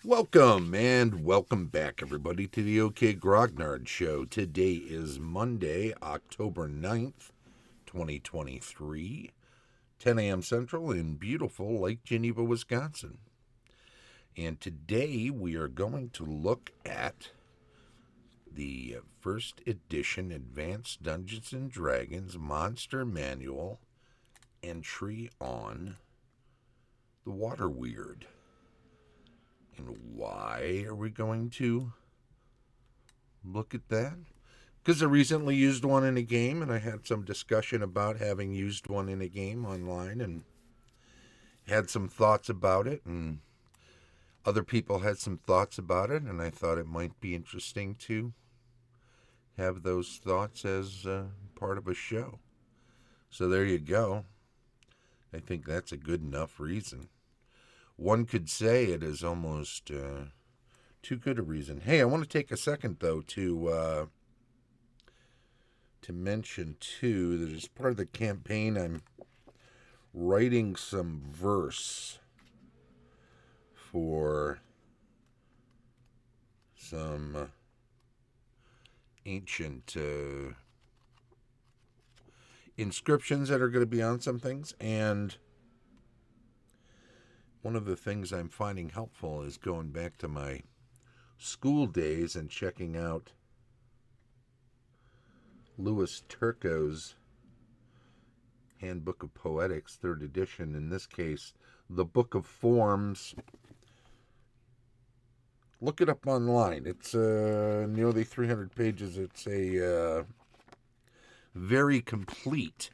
Welcome and welcome back, everybody, to the OK Grognard Show. Today is Monday, October 9th, 2023, 10 a.m. Central in beautiful Lake Geneva, Wisconsin. And today we are going to look at the first edition Advanced Dungeons & Dragons Monster Manual entry on the Water Weird. And why are we going to look at that? Because I recently used one in a game, and I had some discussion about having used one in a game online and had some thoughts about it, and other people had some thoughts about it, and I thought it might be interesting to have those thoughts as part of a show. So there you go. I think that's a good enough reason. One could say it is almost too good a reason. Hey, I want to take a second, though, to mention, too, that as part of the campaign, I'm writing some verse for some ancient inscriptions that are going to be on some things, and one of the things I'm finding helpful is going back to my school days and checking out Louis Turco's Handbook of Poetics, 3rd edition, in this case, the Book of Forms. Look it up online. It's nearly 300 pages. It's a very complete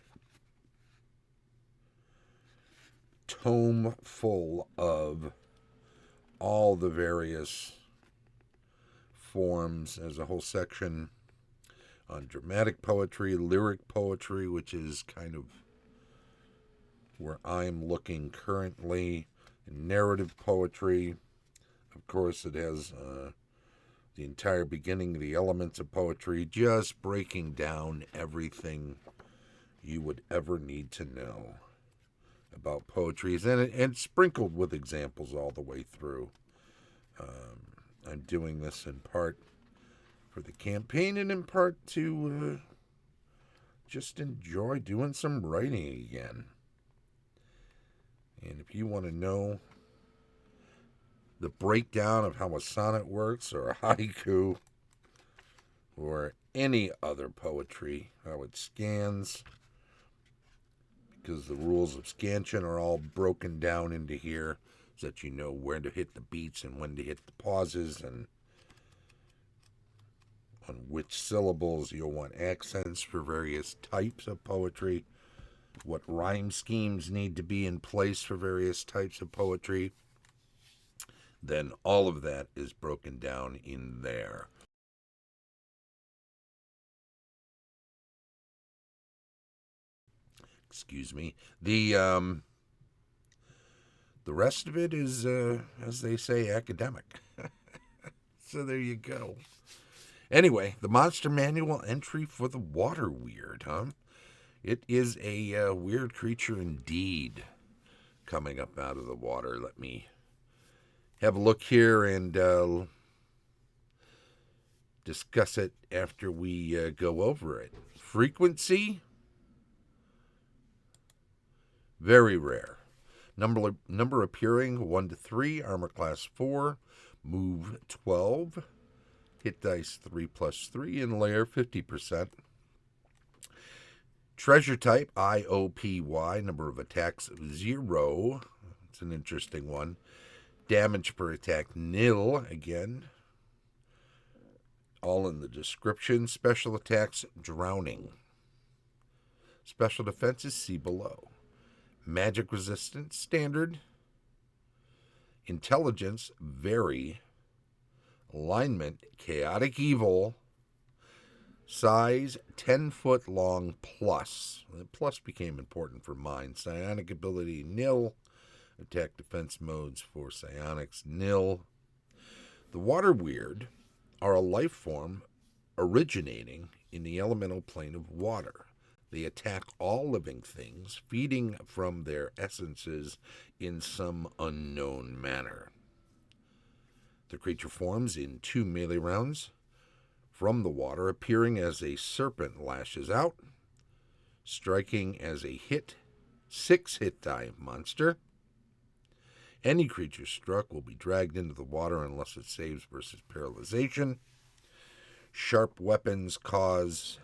tome full of all the various forms. There's a whole section on dramatic poetry, lyric poetry, which is kind of where I'm looking currently, narrative poetry. Of course, it has the entire beginning, the elements of poetry, just breaking down everything you would ever need to know about poetry, and sprinkled with examples all the way through. I'm doing this in part for the campaign and in part to just enjoy doing some writing again. And if you want to know the breakdown of how a sonnet works, or a haiku, or any other poetry, how it scans, because the rules of scansion are all broken down into here so that you know where to hit the beats and when to hit the pauses, and on which syllables you'll want accents for various types of poetry, what rhyme schemes need to be in place for various types of poetry. Then all of that is broken down in there. Excuse me. The rest of it is, as they say, academic. So there you go. Anyway, the Monster Manual entry for the Water Weird, huh? It is a weird creature indeed coming up out of the water. Let me have a look here and discuss it after we go over it. Frequency, very rare. Number appearing 1 to 3, armor class 4, move 12, hit dice 3+3, and layer 50%. Treasure type IOPY, number of attacks 0. It's an interesting one. Damage per attack nil, again. All in the description. Special attacks drowning. Special defenses see below. Magic resistance standard. Intelligence very. Alignment chaotic evil. Size 10-foot long plus. The plus became important for mine. Psionic ability nil. Attack defense modes for psionics nil. The Water Weird are a life form originating in the elemental plane of water. They attack all living things, feeding from their essences in some unknown manner. The creature forms in 2 melee rounds from the water, appearing as a serpent lashes out, striking as a 6 hit die monster. Any creature struck will be dragged into the water unless it saves versus paralyzation. Sharp weapons cause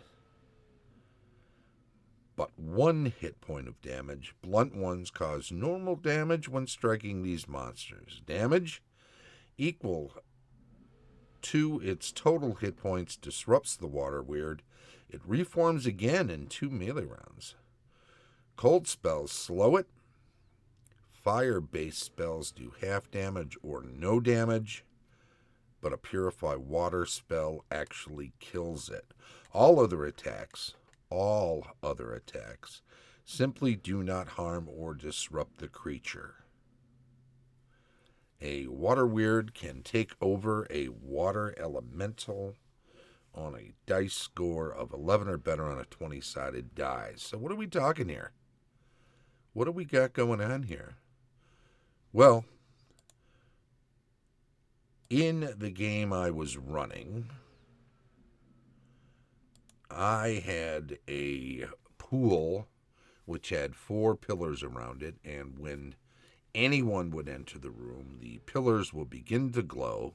but 1 hit point of damage. Blunt ones cause normal damage when striking these monsters. Damage equal to its total hit points disrupts the water weird. It reforms again in 2 melee rounds. Cold spells slow it. Fire-based spells do half damage or no damage, but a Purify Water spell actually kills it. All other attacks simply do not harm or disrupt the creature. A water weird can take over a water elemental on a dice score of 11 or better on a 20-sided die. So what are we talking here? What do we got going on here? Well, in the game I was running, I had a pool which had 4 pillars around it, and when anyone would enter the room, the pillars will begin to glow,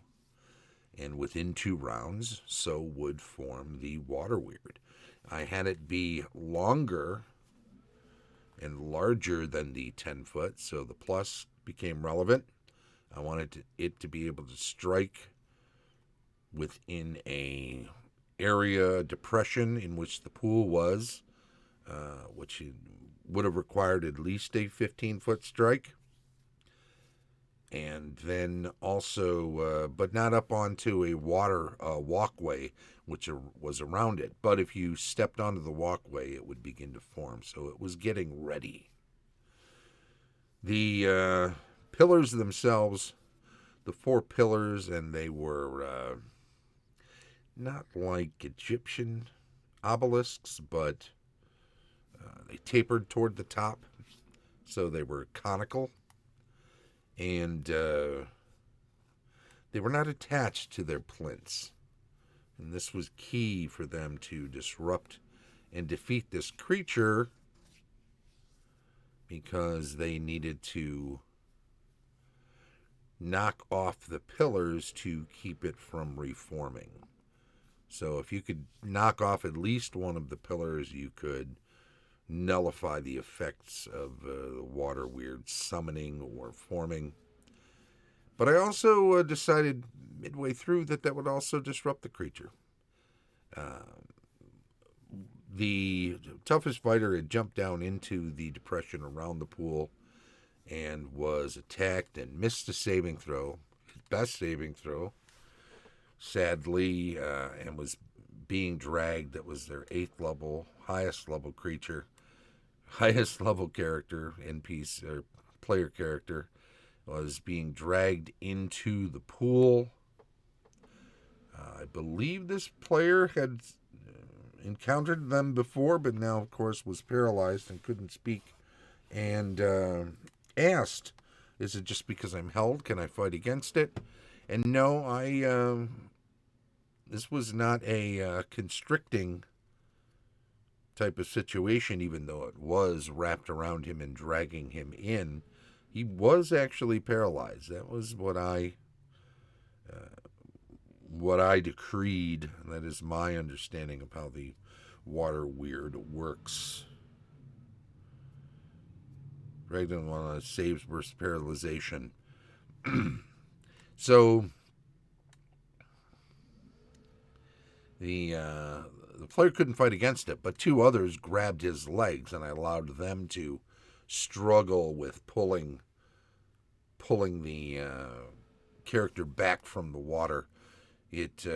and within 2 rounds, so would form the water weird. I had it be longer and larger than the 10 foot, so the plus became relevant. I wanted it to be able to strike within a area depression in which the pool was, which would have required at least a 15-foot strike. And then also, but not up onto a water walkway, which was around it. But if you stepped onto the walkway, it would begin to form. So it was getting ready. The pillars themselves, the 4 pillars, and they were not like Egyptian obelisks, but they tapered toward the top. So they were conical. And they were not attached to their plinths. And this was key for them to disrupt and defeat this creature, because they needed to knock off the pillars to keep it from reforming. So if you could knock off at least one of the pillars, you could nullify the effects of the water weird summoning or forming. But I also decided midway through that would also disrupt the creature. The toughest fighter had jumped down into the depression around the pool and was attacked and missed a saving throw, his best saving throw, sadly, and was being dragged. That was their 8th level, highest level creature, highest level character, NPC, or player character, was being dragged into the pool. I believe this player had encountered them before, but now, of course, was paralyzed and couldn't speak, and asked, is it just because I'm held? Can I fight against it? And no, this was not a constricting type of situation, even though it was wrapped around him and dragging him in. He was actually paralyzed. That was what I decreed. That is my understanding of how the water weird works. Dragged on saves versus paralyzation. So the player couldn't fight against it, but 2 others grabbed his legs, and I allowed them to struggle with pulling the character back from the water. It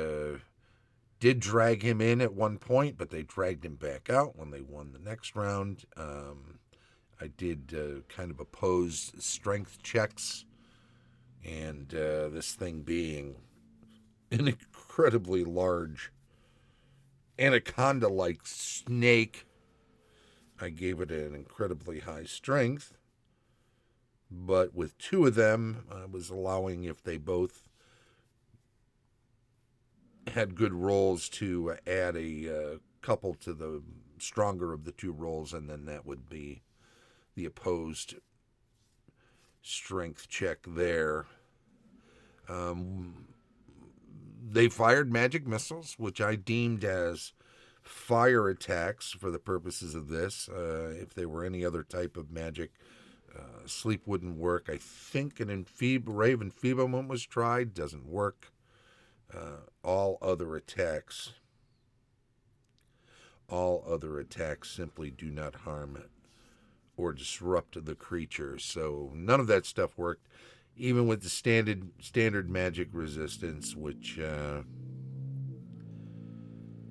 did drag him in at one point, but they dragged him back out when they won the next round. I did kind of oppose strength checks, and this thing being an incredibly large anaconda-like snake, I gave it an incredibly high strength. But with 2 of them, I was allowing, if they both had good rolls to add a couple to the stronger of the two rolls, and then that would be the opposed strength check there. They fired magic missiles, which I deemed as fire attacks for the purposes of this. If they were any other type of magic, sleep wouldn't work. I think an Rave Enfeeblement was tried, doesn't work. All other attacks simply do not harm or disrupt the creature. So none of that stuff worked, even with the standard magic resistance, which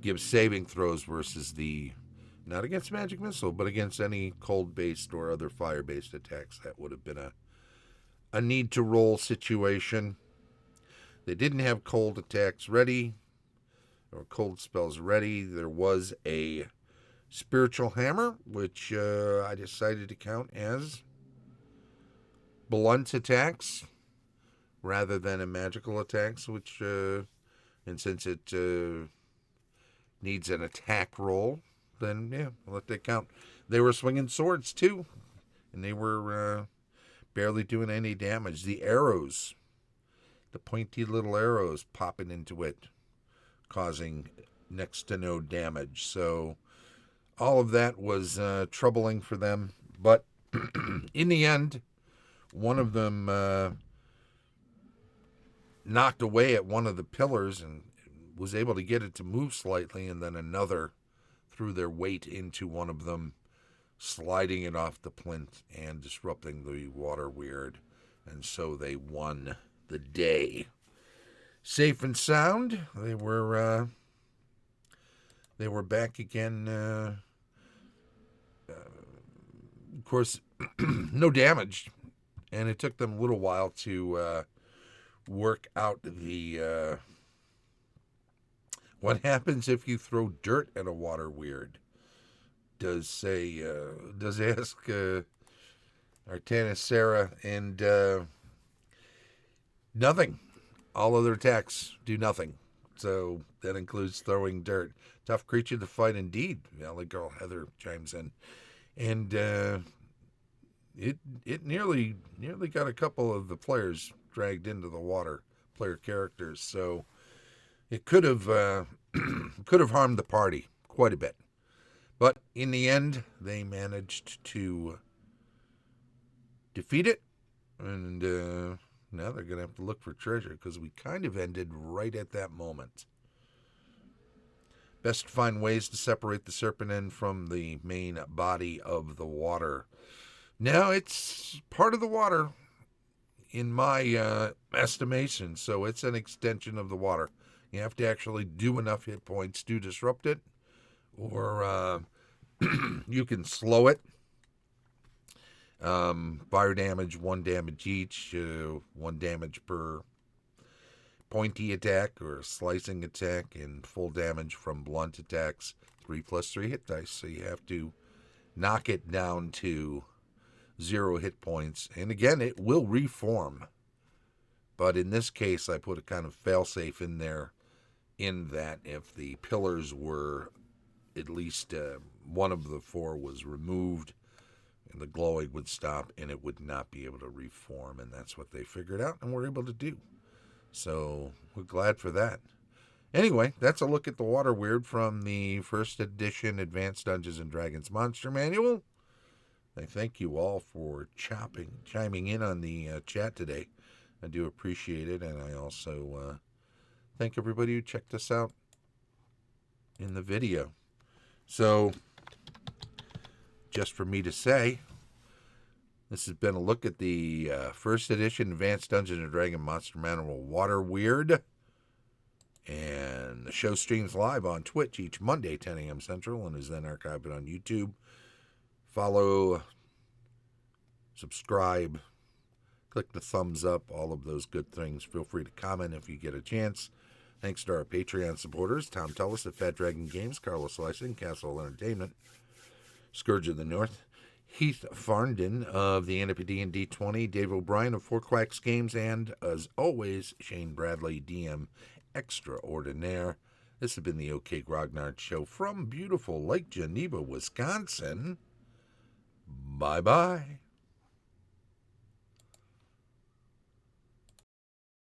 gives saving throws versus the, not against magic missile, but against any cold-based or other fire-based attacks. That would have been a need-to-roll situation. They didn't have cold attacks ready, or cold spells ready. There was a spiritual hammer, which I decided to count as blunt attacks rather than a magical attacks, which, and since it needs an attack roll, then yeah, I'll let that count. They were swinging swords too, and they were barely doing any damage. The arrows, the pointy little arrows popping into it, causing next to no damage. So all of that was troubling for them. But in the end, one of them knocked away at one of the pillars and was able to get it to move slightly, and then another threw their weight into one of them, sliding it off the plinth and disrupting the water weird. And so they won the day. Safe and sound. They were back again. Of course, no damage, and it took them a little while to work out the what happens if you throw dirt at a water weird. Does ask Artanis Sarah, and nothing. All other attacks do nothing. So that includes throwing dirt. Tough creature to fight indeed. Valley Girl Heather chimes in. And it nearly got a couple of the players dragged into the water, player characters. So it could have harmed the party quite a bit. But in the end, they managed to defeat it, and now they're going to have to look for treasure, because we kind of ended right at that moment. Best to find ways to separate the serpent end from the main body of the water. Now, it's part of the water, in my estimation, so it's an extension of the water. You have to actually do enough hit points to disrupt it, or you can slow it. Fire damage, 1 damage each, 1 damage per pointy attack or slicing attack, and full damage from blunt attacks, 3+3 hit dice. So you have to knock it down to 0 hit points. And again, it will reform. But in this case, I put a kind of failsafe in there, in that if the pillars were, at least one of the 4 was removed, and the glowing would stop, and it would not be able to reform. And that's what they figured out and were able to do. So we're glad for that. Anyway, that's a look at the Water Weird from the first edition Advanced Dungeons & Dragons Monster Manual. I thank you all for chiming in on the chat today. I do appreciate it, and I also thank everybody who checked us out in the video. So, just for me to say, this has been a look at the first edition Advanced Dungeons & Dragons Monster Manual Water Weird. And the show streams live on Twitch each Monday, 10 a.m. Central, and is then archived on YouTube. Follow, subscribe, click the thumbs up, all of those good things. Feel free to comment if you get a chance. Thanks to our Patreon supporters, Tom Tullis of Fat Dragon Games, Carlos Lysing, Castle Entertainment, Scourge of the North, Heath Farndon of the AD&D 20, Dave O'Brien of 4 Quacks Games, and, as always, Shane Bradley, DM extraordinaire. This has been the OK Grognard Show from beautiful Lake Geneva, Wisconsin. Bye-bye.